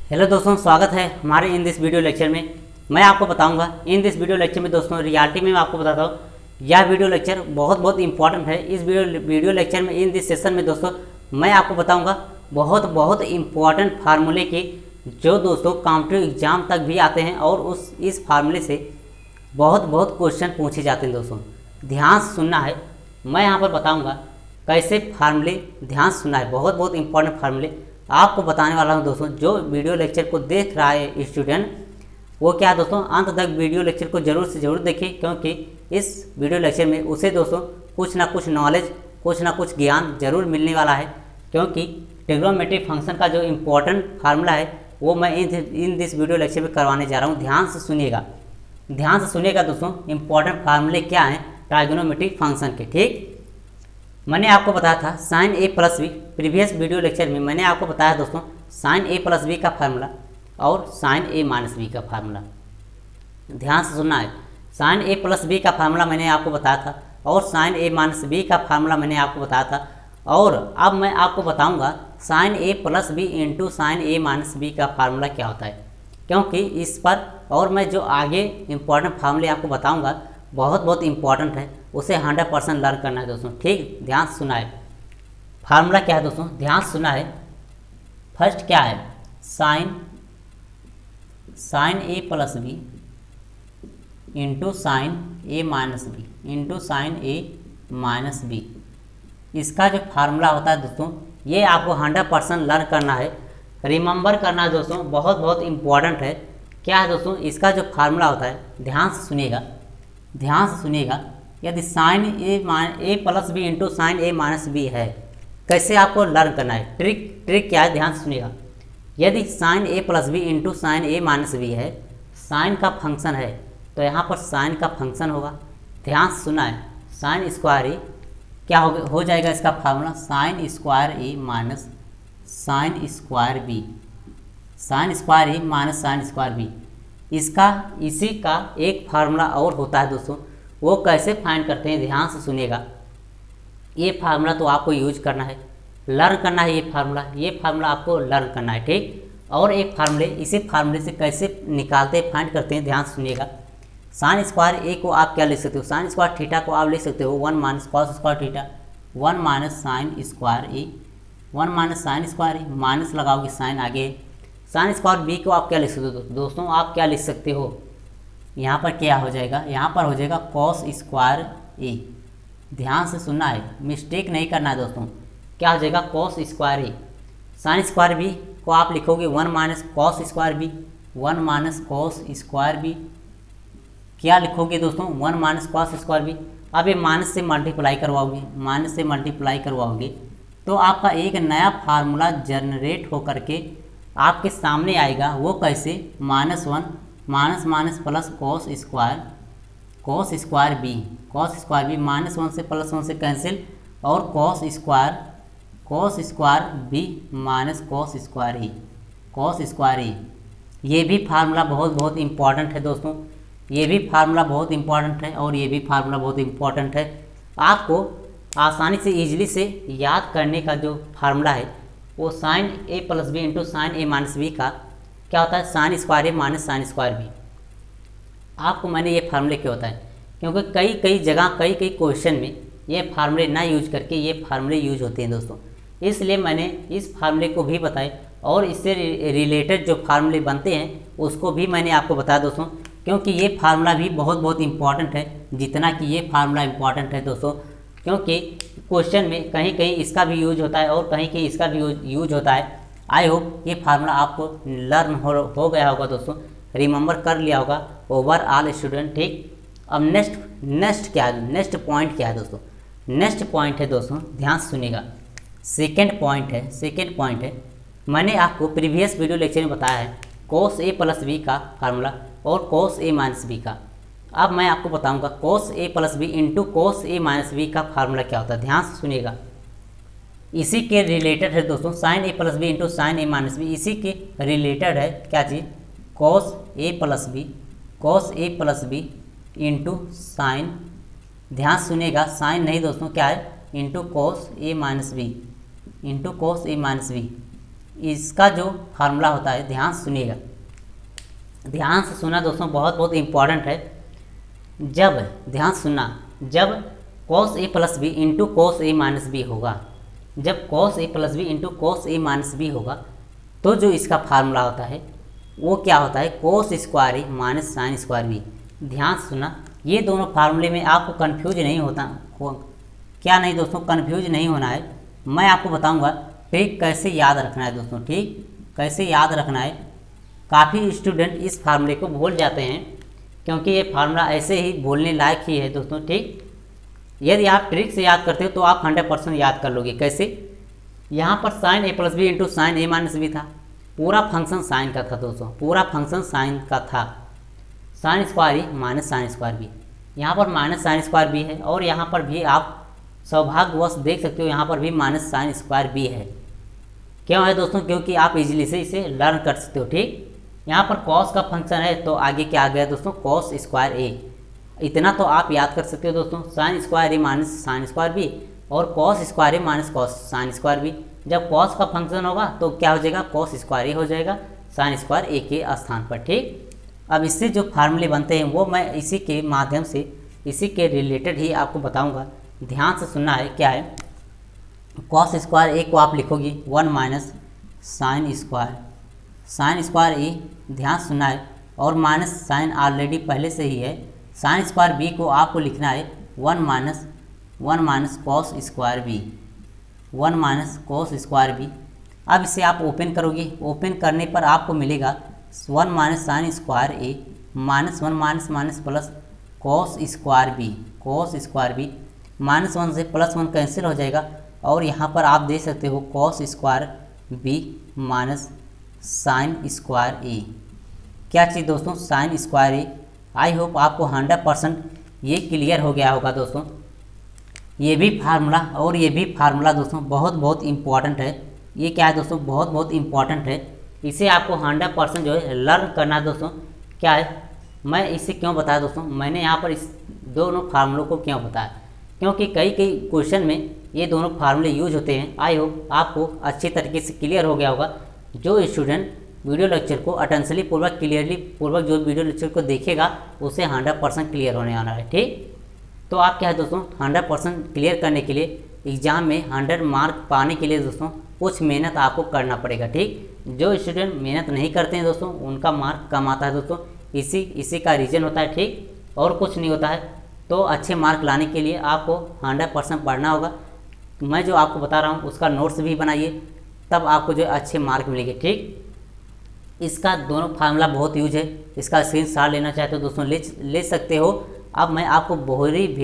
Hello दोस्तों, स्वागत है हमारे इन दिस वीडियो लेक्चर में। मैं आपको बताऊंगा इन दिस वीडियो लेक्चर में दोस्तों, रियलिटी में मैं आपको बताता हूँ यह वीडियो लेक्चर बहुत इंपॉर्टेंट है। इस वीडियो लेक्चर में इन दिस सेशन में दोस्तों मैं आपको बताऊंगा बहुत इंपॉर्टेंट फार्मूले की, जो दोस्तों कॉम्पिटिटिव एग्जाम तक भी आते हैं और इस फार्मूले से बहुत क्वेश्चन पूछे जाते हैं। दोस्तों ध्यान से सुनना है, मैं यहाँ पर बताऊँगा कैसे फार्मूले, ध्यान से सुनना है। बहुत इंपॉर्टेंट फार्मूले आपको बताने वाला हूं दोस्तों। जो वीडियो लेक्चर को देख रहा है स्टूडेंट, वो क्या है दोस्तों, अंत तक वीडियो लेक्चर को जरूर से जरूर देखें, क्योंकि इस वीडियो लेक्चर में उसे दोस्तों कुछ ना कुछ नॉलेज, कुछ ना कुछ ज्ञान जरूर मिलने वाला है। क्योंकि ट्रिग्नोमेट्रिक फंक्शन का जो इम्पोर्टेंट फार्मूला है वो मैं इन दिस वीडियो लेक्चर में करवाने जा रहा हूँ। ध्यान से सुनिएगा दोस्तों, इम्पोर्टेंट फार्मूले क्या हैं ट्रिग्नोमेट्रिक फंक्शन के। ठीक, मैंने आपको बताया था sine A plus B, previous video lecture में मैंने आपको बताया दोस्तों साइन ए प्लस बी का फार्मूला और साइन ए माइनस बी का फार्मूला। ध्यान से सुनना है, साइन ए प्लस बी का फार्मूला मैंने आपको बताया था और साइन ए माइनस बी का फार्मूला मैंने आपको बताया था। और अब मैं आपको बताऊंगा sine A plus B into sine A minus B का फार्मूला क्या होता है। क्योंकि इस पर और मैं जो आगे इम्पॉर्टेंट फार्मूले आपको बताऊँगा बहुत इंपॉर्टेंट है, उसे 100% लर्न करना है दोस्तों। ठीक, ध्यान से सुना है। फार्मूला क्या है दोस्तों, ध्यान से सुना है। फर्स्ट क्या है, sine A plus B into sine A minus B into sine A minus B. इसका जो फार्मूला होता है दोस्तों, ये आपको 100% लर्न करना है, रिमेंबर करना है दोस्तों। बहुत इंपॉर्टेंट है। क्या है दोस्तों, इसका जो फार्मूला होता है, ध्यान से सुनिएगा। यदि sign A plus B into sine A minus B है, कैसे आपको लर्न करना है, ट्रिक क्या है, ध्यान से सुनिएगा। यदि sign A plus B into sine A minus B है, साइन का फंक्शन है तो यहाँ पर साइन का फंक्शन होगा। ध्यान से सुना है, साइन स्क्वायर ए क्या हो जाएगा, इसका formula sine square A minus sine square B, sine square A minus sine square B. इसी का एक फार्मूला और होता है दोस्तों, वो कैसे फाइंड करते हैं, ध्यान से सुनिएगा। ये फार्मूला तो आपको यूज करना है, लर्न करना है। ये फार्मूला आपको लर्न करना है। ठीक, और एक फार्मूले, इसी फार्मूले से कैसे निकालते हैं, फाइंड करते हैं, ध्यान से सुनिएगा। साइन स्क्वायर ए को आप क्या लिख सकते हो, साइन स्क्वायर थीटा को आप लिख सकते हो 1 minus cos square theta, 1 minus sine square A, 1 minus sine square A, minus लगाओगे साइन आगे। साइन स्क्वायर बी को आप क्या लिख सकते हो दोस्तों, आप क्या लिख सकते हो, यहाँ पर क्या हो जाएगा, यहाँ पर हो जाएगा कॉस स्क्वायर ए। ध्यान से सुनना है, मिस्टेक नहीं करना है दोस्तों। क्या हो जाएगा, cos square A. Sine square B को आप लिखोगे 1 minus cos square B, 1 minus cos square B. क्या लिखोगे दोस्तों, 1 माइनस कॉस स्क्वायर बी। अब ये माइनस से मल्टीप्लाई करवाओगे तो आपका एक नया फार्मूला जनरेट होकर के आपके सामने आएगा। वो कैसे, -1 minus plus cos square B, -1 से +1 से कैंसिल, और cos square B minus cos square A. ये भी फार्मूला बहुत इंपॉर्टेंट है दोस्तों, ये भी फार्मूला बहुत इंपॉर्टेंट है और ये भी फार्मूला बहुत इंपॉर्टेंट है। आपको आसानी से ईजिली से याद करने का जो फार्मूला है वो sign A plus B into sine A minus B का क्या होता है, sign square A minus sine square B. आपको मैंने ये फार्मूले क्यों होता है, क्योंकि कई जगह कई क्वेश्चन में ये फार्मूले ना यूज करके ये फार्मूले यूज होते हैं दोस्तों। इसलिए मैंने इस फार्मूले को भी बताया और इससे रिलेटेड जो फार्मूले बनते हैं उसको भी मैंने आपको बताया दोस्तों। क्योंकि ये फार्मूला भी बहुत इंपॉर्टेंट है, जितना कि ये फार्मूला इंपॉर्टेंट है दोस्तों। क्योंकि क्वेश्चन में कहीं इसका भी यूज होता है और कहीं इसका भी यूज होता है। आई होप ये फार्मूला आपको लर्न हो गया होगा दोस्तों, रिमेंबर कर लिया होगा ओवरऑल स्टूडेंट। ठीक, अब नेक्स्ट पॉइंट क्या है दोस्तों, नेक्स्ट पॉइंट है दोस्तों, ध्यान से सुनिएगा। सेकेंड पॉइंट है, मैंने आपको प्रीवियस वीडियो लेक्चर में बताया है कोस ए प्लस बी का फार्मूला और कोस ए माइनस बी का। अब मैं आपको बताऊंगा कोस A plus B into cos A minus B का फार्मूला क्या होता है। ध्यान से सुनिएगा, इसी के रिलेटेड है दोस्तों, sine A plus B into sine A minus B, इसी के रिलेटेड है क्या चीज़, कोस A plus B into sign, ध्यान सुनिएगा, साइन नहीं दोस्तों, क्या है, into cos A minus B. इसका जो फार्मूला होता है, ध्यान से सुनिएगा, ध्यान से सुना दोस्तों, बहुत बहुत इम्पॉर्टेंट है। जब, ध्यान से सुनना, जब cos a plus B into cos A minus B होगा, जब cos a plus B into cos A minus B होगा, तो जो इसका फार्मूला होता है वो क्या होता है, cos square A minus sine square B. ध्यान से सुना, ये दोनों फार्मूले में आपको कन्फ्यूज नहीं होता, क्या नहीं दोस्तों, कन्फ्यूज नहीं होना है। मैं आपको बताऊंगा ट्रिक कैसे याद रखना है दोस्तों, ठीक, कैसे याद रखना है। काफ़ी स्टूडेंट इस फार्मूले को भूल जाते हैं, क्योंकि ये फार्मूला ऐसे ही भूलने लायक ही है दोस्तों, ठीक। यदि आप ट्रिक से याद करते हो तो आप 100% याद कर लोगे। कैसे, यहाँ पर sine A plus B into sine A minus B था, पूरा फंक्शन साइन का था दोस्तों, पूरा फंक्शन साइन का था, sign square A minus sine square B, यहाँ पर माइनस साइन स्क्वायर बी है, और यहाँ पर भी आप सौभाग्यवश देख सकते हो यहाँ पर भी माइनस साइन स्क्वायर बी है। क्यों है दोस्तों, क्योंकि आप इजीली से इसे लर्न कर सकते हो, ठीक। यहाँ पर कॉस का फंक्शन है तो आगे क्या आ गया दोस्तों, कॉस स्क्वायर ए, इतना तो आप याद कर सकते हो दोस्तों, sine square A minus sine square B और cos square A minus cos sine square B. जब कॉस का फंक्शन होगा तो क्या हो जाएगा, कॉस स्क्वायर ए हो जाएगा साइन स्क्वायर ए के स्थान पर, ठीक। अब इससे जो फार्मूले बनते हैं वो मैं इसी के माध्यम से, इसी के रिलेटेड ही आपको बताऊँगा। ध्यान से सुनना है, क्या है, कॉस स्क्वायर ए को आप लिखोगे 1 माइनस साइन स्क्वायर ए, ध्यान सुनना है, और माइनस साइन ऑलरेडी पहले से ही है, साइन स्क्वायर बी को आपको लिखना है 1 minus cos square B, 1 minus cos square B. अब इसे आप ओपन करोगे, ओपन करने पर आपको मिलेगा 1 minus sine square A minus 1 minus minus plus cos square B, minus 1 से प्लस 1 कैंसिल हो जाएगा, और यहाँ पर आप देख सकते हो cos square B minus sine square A. क्या चीज़ दोस्तों, sine square A. I hope आपको 100% ये क्लियर हो गया होगा दोस्तों। ये भी फार्मूला और ये भी फार्मूला दोस्तों बहुत बहुत इम्पॉर्टेंट है। ये क्या है दोस्तों, बहुत बहुत इम्पॉर्टेंट है, इसे आपको 100% जो है लर्न करना है दोस्तों। क्या है, मैं इसे क्यों बताया दोस्तों, मैंने यहाँ पर इस दोनों फार्मूलों को क्यों बताया, क्योंकि कई क्वेश्चन में ये दोनों फार्मूले यूज होते हैं। आई होप आपको अच्छी तरीके से क्लियर हो गया होगा। जो स्टूडेंट वीडियो लेक्चर को अटेंशनली पूर्वक, क्लियरली पूर्वक जो वीडियो लेक्चर को देखेगा उसे 100% क्लियर होने वाला है, ठीक। तो आप क्या है दोस्तों, 100% क्लियर करने के लिए एग्ज़ाम में 100 मार्क पाने के लिए दोस्तों कुछ मेहनत आपको करना पड़ेगा, ठीक। जो स्टूडेंट मेहनत नहीं करते हैं दोस्तों उनका मार्क कम आता है दोस्तों, इसी का रीज़न होता है, ठीक, और कुछ नहीं होता है। तो अच्छे मार्क लाने के लिए आपको 100% पढ़ना होगा। मैं जो आपको बता रहा हूँ उसका नोट्स भी बनाइए, तब आपको जो अच्छे मार्क मिलेंगे, ठीक। इसका दोनों फार्मूला बहुत यूज है, इसका स्क्रीनशॉट लेना चाहते हो दोस्तों ले सकते हो। अब मैं आपको वेरी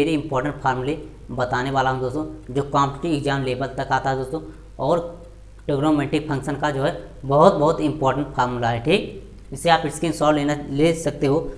इंपॉर्टेंट फार्मूले बताने वाला हूं दोस्तों, जो कॉम्पिटिटिव एग्जाम लेवल तक आता है दोस्तों, और ट्रिग्नोमेट्रिक फंक्शन का जो है बहुत इंपॉर्टेंट फार्मूला है, ठीक। इसे आप स्क्रीनशॉट ले सकते हो।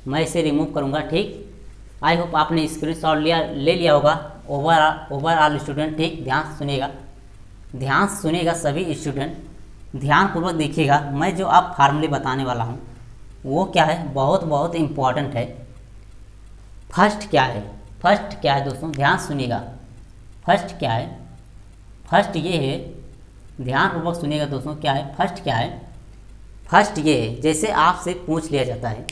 मैं इसे रिमूव करूँगा, ठीक। आई होप आपने स्क्रीनशॉट ले लिया होगा ओवरऑल स्टूडेंट, ठीक। ध्यान से सुनिएगा सभी स्टूडेंट, ध्यानपूर्वक देखिएगा। मैं जो आप फार्मूले बताने वाला हूँ वो क्या है, बहुत इम्पॉर्टेंट है। फर्स्ट क्या है दोस्तों, ध्यान सुनिएगा। फर्स्ट क्या है, फर्स्ट ये है, ध्यानपूर्वक सुनिएगा दोस्तों। क्या है फर्स्ट, क्या है फर्स्ट, ये है जैसे आपसे पूछ लिया जाता है,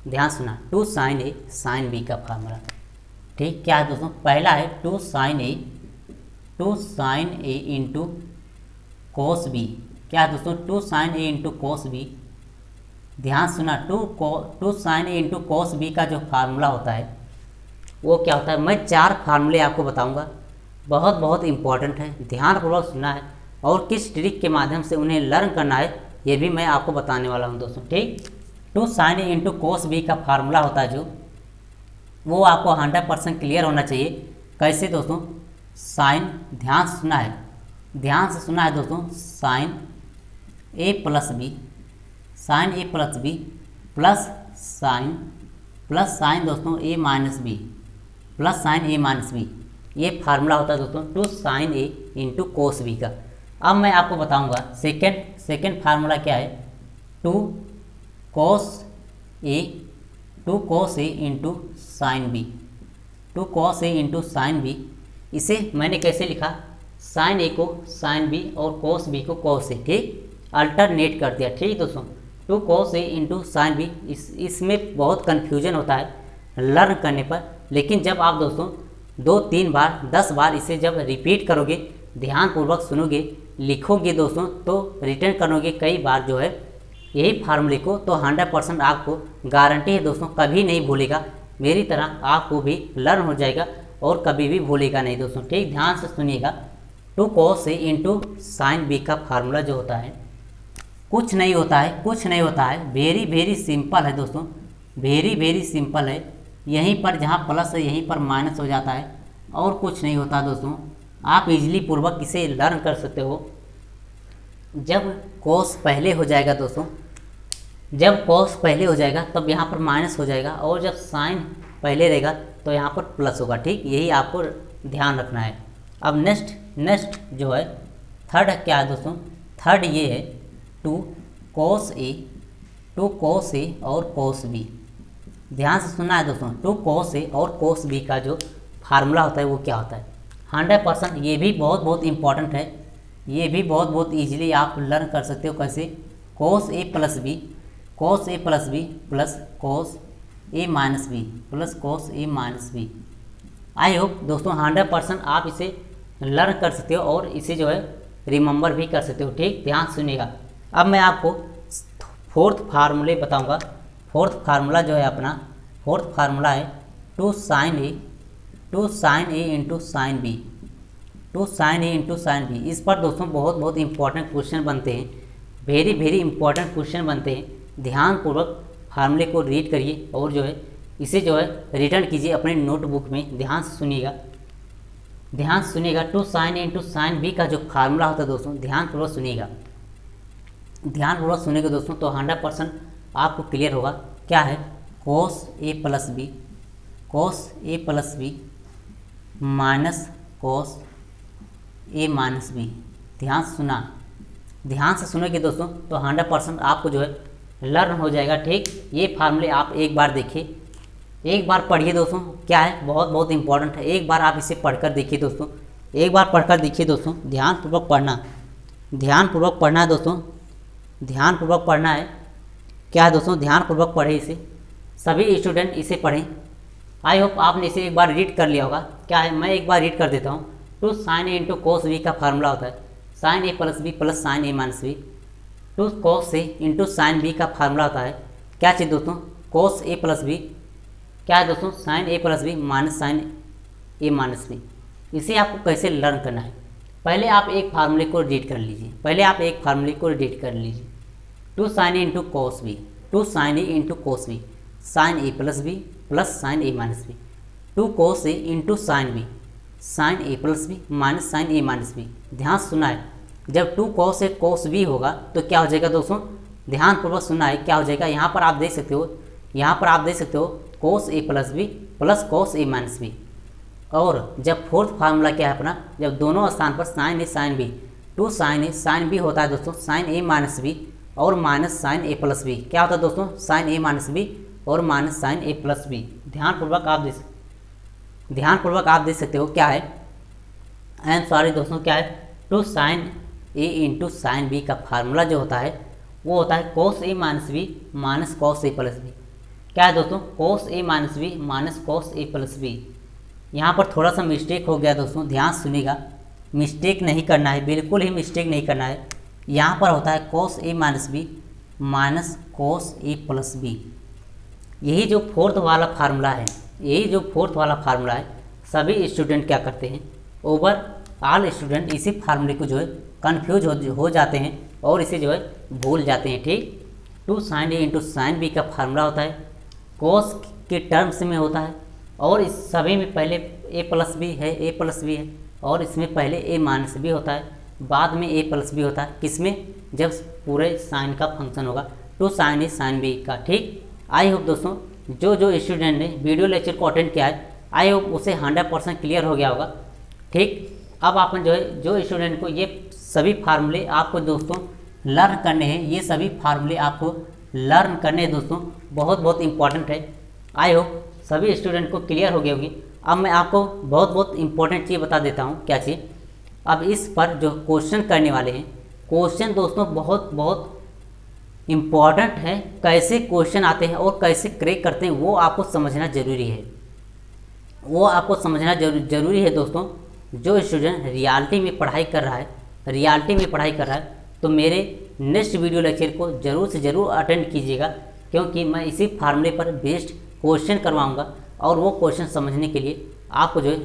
ध्यान सुना, 2 साइन ए साइन बी का फार्मूला, ठीक। क्या है दोस्तों, पहला है 2 sign A into cos B. क्या है दोस्तों, 2 sign A into cos B. ध्यान सुना, 2 sign A into cos B का जो फार्मूला होता है वो क्या होता है, मैं 4 फार्मूले आपको बताऊंगा, बहुत इंपॉर्टेंट है, ध्यानपूर्वक सुनना है, और किस ट्रिक के माध्यम से उन्हें लर्न करना है ये भी मैं आपको बताने वाला हूं दोस्तों, ठीक। 2 sign A into cos B का फार्मूला होता है जो, वो आपको 100% क्लियर होना चाहिए। कैसे दोस्तों, साइन, ध्यान से सुना है दोस्तों, sine A plus B plus sign दोस्तों ए माइनस बी, ये फार्मूला होता है दोस्तों 2 sign A into cos B का। अब मैं आपको बताऊंगा सेकेंड फार्मूला क्या है, 2 कोस A into sine B, 2 cos A into sine B. इसे मैंने कैसे लिखा, साइन ए को साइन बी और कोस बी को कोस ए, ठीक, अल्टरनेट कर दिया, ठीक दोस्तों। Two cos A into sine B, इसमें बहुत कन्फ्यूजन होता है लर्न करने पर, लेकिन जब आप दोस्तों 2-3 बार 10 बार इसे जब रिपीट करोगे, ध्यानपूर्वक सुनोगे, लिखोगे दोस्तों, तो रिटर्न करोगे कई बार जो है यही फार्मूले को, तो 100% आपको गारंटी है दोस्तों, कभी नहीं भूलेगा। मेरी तरह आपको भी लर्न हो जाएगा और कभी भी भूलेगा नहीं दोस्तों, ठीक। ध्यान से सुनिएगा। Two cos A into sine B का फार्मूला जो होता है कुछ नहीं होता है, कुछ नहीं होता है, वेरी वेरी सिंपल है दोस्तों, वेरी वेरी सिंपल है। यहीं पर जहाँ प्लस है यहीं पर माइनस हो जाता है और कुछ नहीं होता दोस्तों। आप इजीली पूर्वक इसे लर्न कर सकते हो। जब कोस पहले हो जाएगा दोस्तों, जब कोस पहले हो जाएगा तब यहाँ पर माइनस हो जाएगा, और जब साइन पहले रहेगा तो यहाँ पर प्लस होगा, ठीक। यही आपको ध्यान रखना है। अब नेक्स्ट जो है थर्ड क्या है दोस्तों, थर्ड ये है टू कोस ए और कोस बी। ध्यान से सुनना है दोस्तों, टू कोस ए और कोस बी का जो फार्मूला होता है वो क्या होता है 100%। ये भी बहुत इंपॉर्टेंट है, ये भी बहुत ईजिली आप लर्न कर सकते हो। कैसे, cos A plus B plus cos A minus B plus cos A minus B. I hope दोस्तों 100% आप इसे लर्न कर सकते हो और इसे जो है रिमेंबर भी कर सकते हो, ठीक। ध्यान सुनिएगा। अब मैं आपको फोर्थ फार्मूले बताऊंगा। फोर्थ फार्मूला जो है अपना, फोर्थ फार्मूला है two sine A into sine B, two sine A into sine B. इस पर दोस्तों बहुत इंपॉर्टेंट क्वेश्चन बनते हैं, वेरी इंपॉर्टेंट क्वेश्चन बनते हैं। ध्यानपूर्वक फार्मूले को रीड करिए और जो है इसे जो है रिटर्न कीजिए अपने नोटबुक में। ध्यान से सुनिएगा। Two sine A into sine B का जो फार्मूला होता है दोस्तों, ध्यानपूर्वक सुनिएगा दोस्तों, तो 100% आपको क्लियर होगा। क्या है, cos A plus B minus cos A minus B. ध्यान से सुनोगे दोस्तों तो 100% आपको जो है लर्न हो जाएगा, ठीक। ये फार्मूले आप एक बार देखिए, एक बार पढ़िए दोस्तों। क्या है, बहुत इंपॉर्टेंट है। एक बार आप इसे पढ़कर देखिए दोस्तों, एक बार पढ़कर देखिए दोस्तों। ध्यानपूर्वक पढ़ना है दोस्तों, ध्यानपूर्वक पढ़ना है। क्या है दोस्तों, ध्यानपूर्वक पढ़े इसे, सभी स्टूडेंट इसे पढ़ें। आई होप आपने इसे एक बार रीड कर लिया होगा। क्या है, मैं एक बार रीड कर देता हूँ। Two sine A into cos B का फार्मूला होता है sine A plus B plus sine A minus B. Two cos A into sine B का फार्मूला होता है क्या चीज़ दोस्तों, कोस ए प्लस बी। क्या है दोस्तों, sine A plus B minus sine A minus B. इसे आपको कैसे लर्न करना है, पहले आप एक फार्मूले को रीड कर लीजिए। Two sine A into cos B, two sine A into cos B, sine A plus sine A minus B. Two cos A into sine A plus B minus sine A minus B. ध्यान सुना है, जब to cos A cos B होगा तो क्या हो जाएगा दोस्तों, ध्यानपूर्वक सुनना है। क्या हो जाएगा, यहाँ पर आप देख सकते हो, कोस A plus B plus cos A minus B. और जब फोर्थ फार्मूला क्या है अपना, जब दोनों स्थान पर sine A sine B, two sine A sine B होता है दोस्तों साइन ए माइनस बी और minus sine A plus B. क्या होता है दोस्तों, साइन ए माइनस बी और minus sine A plus B. ध्यानपूर्वक आप देख सकते हो। क्या है, आई एम सॉरी दोस्तों, क्या है, two sine A into sine B का फार्मूला जो होता है वो होता है cos A minus B minus cos A plus B. क्या है दोस्तों, cos A minus B minus cos A plus B. यहाँ पर थोड़ा सा मिस्टेक हो गया दोस्तों, ध्यान सुनिएगा। मिस्टेक नहीं करना है, बिल्कुल ही मिस्टेक नहीं करना है। यहाँ पर होता है cos A minus B minus cos A plus B. यही जो फोर्थ वाला फार्मूला है, सभी स्टूडेंट क्या करते हैं, ओवरऑल स्टूडेंट इसी फार्मूले को जो है कन्फ्यूज हो जाते हैं और इसे जो है भूल जाते हैं, ठीक। Two sine A into sine B का फार्मूला होता है कोस के टर्म्स में होता है, और इस सभी में पहले ए प्लस बी है और इसमें पहले ए माइनस बी होता है, बाद में ए प्लस बी होता है। किसमें, जब पूरे साइन का फंक्शन होगा two sine A sine B का, ठीक। आई होप दोस्तों जो स्टूडेंट ने वीडियो लेक्चर को अटेंड किया है, आई होप उसे 100% क्लियर हो गया होगा, ठीक। अब आप जो स्टूडेंट को ये सभी फार्मूले आपको दोस्तों लर्न करने हैं, ये सभी फार्मूले आपको लर्न करने हैं दोस्तों, बहुत इंपॉर्टेंट है। आई होप सभी स्टूडेंट को क्लियर हो गई होगी। अब मैं आपको बहुत इंपॉर्टेंट चीज़ बता देता हूँ। क्या चीज़, अब इस पर जो क्वेश्चन करने वाले हैं, क्वेश्चन दोस्तों बहुत बहुत इम्पॉर्टेंट है। कैसे क्वेश्चन आते हैं और कैसे क्रैक करते हैं वो आपको समझना ज़रूरी है, वो आपको समझना जरूरी है दोस्तों। जो स्टूडेंट रियलिटी में पढ़ाई कर रहा है, रियलिटी में पढ़ाई कर रहा है, तो मेरे नेक्स्ट वीडियो लेक्चर को ज़रूर से ज़रूर अटेंड कीजिएगा, क्योंकि मैं इसी फार्मूले पर बेस्ड क्वेश्चन करवाऊँगा और वो क्वेश्चन समझने के लिए आपको जो है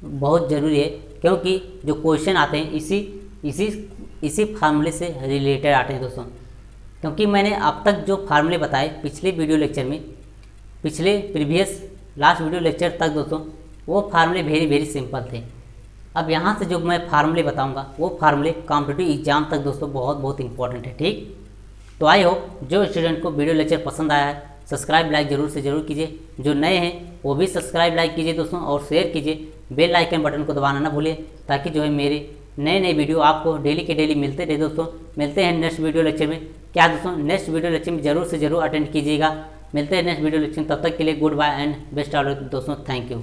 बहुत ज़रूरी है, क्योंकि जो क्वेश्चन आते हैं इसी फार्मूले से रिलेटेड आते हैं दोस्तों। क्योंकि मैंने अब तक जो फार्मूले बताए पिछले वीडियो लेक्चर में, पिछले प्रीवियस लास्ट वीडियो लेक्चर तक दोस्तों, वो फार्मूले वेरी सिंपल थे। अब यहाँ से जो मैं फार्मूले बताऊँगा वो फार्मूले कॉम्पिटिटिव एग्जाम तक दोस्तों बहुत इंपॉर्टेंट है। ठीक, तो आई होप जो स्टूडेंट को वीडियो लेक्चर पसंद आया है सब्सक्राइब लाइक ज़रूर से ज़रूर कीजिए, जो नए हैं वो भी सब्सक्राइब लाइक कीजिए दोस्तों, और शेयर कीजिए, बेल आइकन बटन को दबाना ना भूलिए, ताकि जो है मेरे नए वीडियो आपको डेली के डेली मिलते रहे दोस्तों। मिलते हैं नेक्स्ट वीडियो लेक्चर में। क्या दोस्तों, नेक्स्ट वीडियो लेक्चर में ज़रूर से ज़रूर अटेंड कीजिएगा। मिलते हैं नेक्स्ट वीडियो लेक्चर, तब तक के लिए goodbye and best of luck दोस्तों। Thank you.